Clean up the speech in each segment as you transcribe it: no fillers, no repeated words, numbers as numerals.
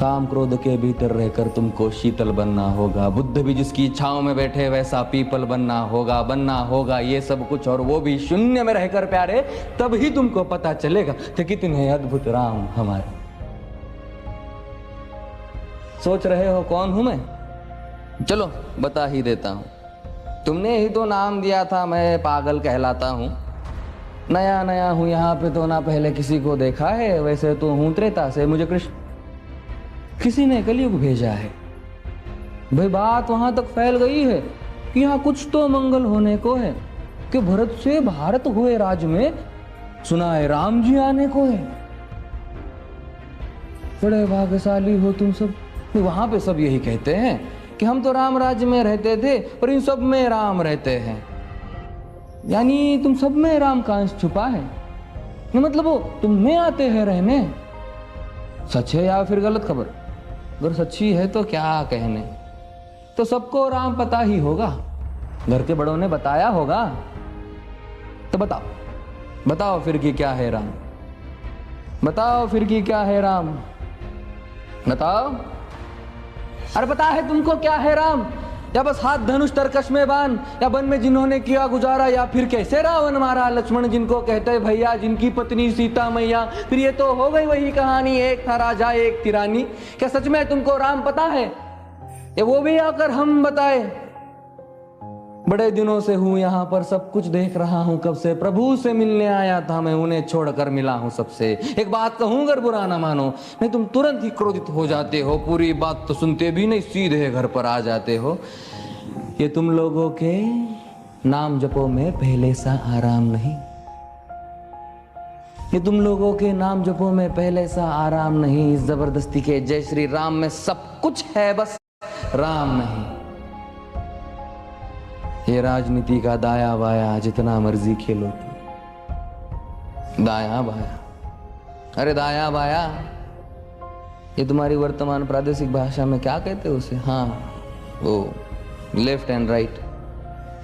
काम क्रोध के भीतर रहकर तुमको शीतल बनना होगा। बुद्ध भी जिसकी इच्छाओं में बैठे वैसा पीपल बनना होगा ये सब कुछ, और वो भी शून्य में रहकर प्यारे। तब ही तुमको पता चलेगा कि कितने अद्भुत राम हमारे। सोच रहे हो कौन हूं मैं? चलो बता ही देता हूं। तुमने ही तो नाम दिया था मैं पागल कहलाता हूं। नया नया हूं यहाँ पे तो ना पहले किसी को देखा है। वैसे तो हूं त्रेता से, मुझे कृष्ण किसी ने कलयुग भेजा है। भाई बात वहां तक फैल गई है कि यहाँ कुछ तो मंगल होने को है, कि भरत से भारत हुए राज में सुना है राम जी आने को है। बड़े भाग्यशाली हो तुम सब। वहां पे सब यही कहते हैं कि हम तो राम राज्य में रहते थे पर इन सब में राम रहते हैं। यानी तुम सब में राम का अंश छुपा है, मतलब वो तुम में आते हैं रहने। सच है या फिर गलत खबर? अगर सच्ची है तो क्या कहने, तो सबको राम पता ही होगा, घर के बड़ों ने बताया होगा। तो बताओ फिर कि क्या है राम? बताओ फिर कि क्या है राम? बताओ। अरे पता है तुमको क्या है राम? या बस हाथ धनुष तरकश में बान, या वन में जिन्होंने किया गुजारा, या फिर कैसे रावण मारा लक्ष्मण जिनको कहते भैया, जिनकी पत्नी सीता मैया। फिर ये तो हो गई वही कहानी, एक था राजा एक थी रानी। क्या सच में तुमको राम पता है, या वो भी आकर हम बताए? बड़े दिनों से हूं यहाँ पर, सब कुछ देख रहा हूं कब से। प्रभु से मिलने आया था मैं, उन्हें छोड़कर मिला हूं सबसे। एक बात कहूं अगर बुरा ना मानो, नहीं तुम तुरंत ही क्रोधित हो जाते हो। पूरी बात तो सुनते भी नहीं, सीधे घर पर आ जाते हो। ये तुम लोगों के नाम जपो में पहले सा आराम नहीं। ये तुम लोगों के नाम जपो में पहले सा आराम नहीं। इस जबरदस्ती के जय श्री राम में सब कुछ है, बस राम नहीं। ये राजनीति का दाया बाया जितना मर्जी खेलो तुम। दाया बाया, अरे दाया बाया, ये तुम्हारी वर्तमान प्रादेशिक भाषा में क्या कहते हो उसे? हाँ वो लेफ्ट एंड राइट।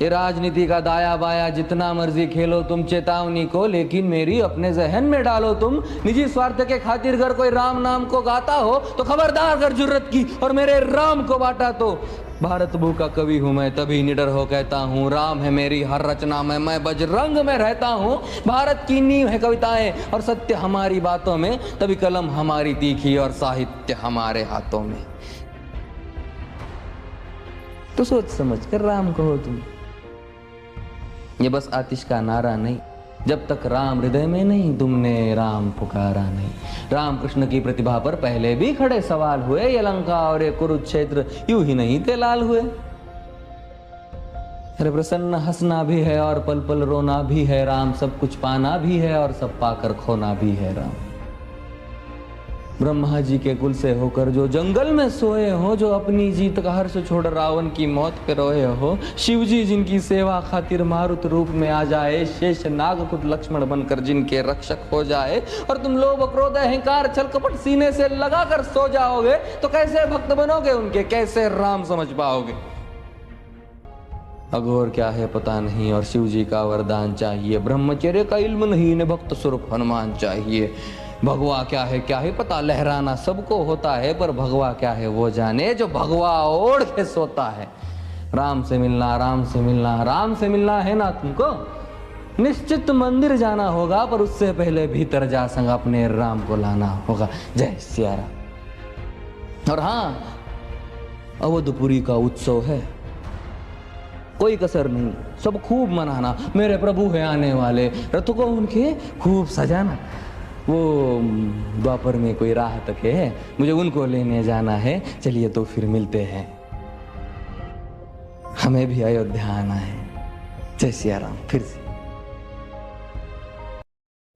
ये राजनीति का दाया बाया जितना मर्जी खेलो तुम चेतावनी को, लेकिन मेरी अपने जहन में डालो तुम। निजी स्वार्थ के खातिर अगर कोई राम नाम को गाता हो तो खबरदार अगर जुर्रत की और मेरे राम को बांटा तो। भारत भू का कवि हूं मैं, तभी निडर हो कहता हूं राम है मेरी हर रचना में। मैं बजरंग में रहता हूं, भारत की नींव है कविताएं और सत्य हमारी बातों में। तभी कलम हमारी तीखी और साहित्य हमारे हाथों में। तो सोच समझ कर राम कहो तुम। ये बस आतिश का नारा नहीं, जब तक राम हृदय में नहीं तुमने राम पुकारा नहीं। राम कृष्ण की प्रतिभा पर पहले भी खड़े सवाल हुए। ये लंका और ये कुरुक्षेत्र यूं ही नहीं थे लाल हुए। अरे प्रसन्न हंसना भी है और पल पल रोना भी है राम। सब कुछ पाना भी है और सब पाकर खोना भी है राम। ब्रह्मा जी के कुल से होकर जो जंगल में सोए हो, जो अपनी जीत का हर्ष छोड़ रावण की मौत पे रोए हो। शिव जी जिनकी सेवा खातिर मारुत रूप में आ जाए। शेष नाग खुद लक्ष्मण बनकर जिनके रक्षक हो जाए। और तुम लोभ क्रोध अहंकार छल कपट सीने से लगा कर सो जाओगे तो कैसे भक्त बनोगे उनके, कैसे राम समझ पाओगे? अघोर क्या है पता नहीं और शिव जी का वरदान चाहिए। ब्रह्मचर्य का इल्म नहीं, ने भक्त स्वरूप हनुमान चाहिए। भगवा क्या है पता, लहराना सबको होता है पर भगवा क्या है वो जाने जो भगवा ओढ़ के सोता है। राम से मिलना, राम से मिलना, राम से मिलना है ना तुमको? निश्चित मंदिर जाना होगा पर उससे पहले भीतर जा संग अपने राम को लाना होगा। जय सिया राम। और हाँ, अवधपुरी का उत्सव है, कोई कसर नहीं, सब खूब मनाना। मेरे प्रभु है आने वाले, रथ को उनके खूब सजाना। वो द्वापर में कोई राह तक है, मुझे उनको लेने जाना है। चलिए तो फिर मिलते हैं, हमें भी अयोध्या आना है। जय सिया राम। फिर से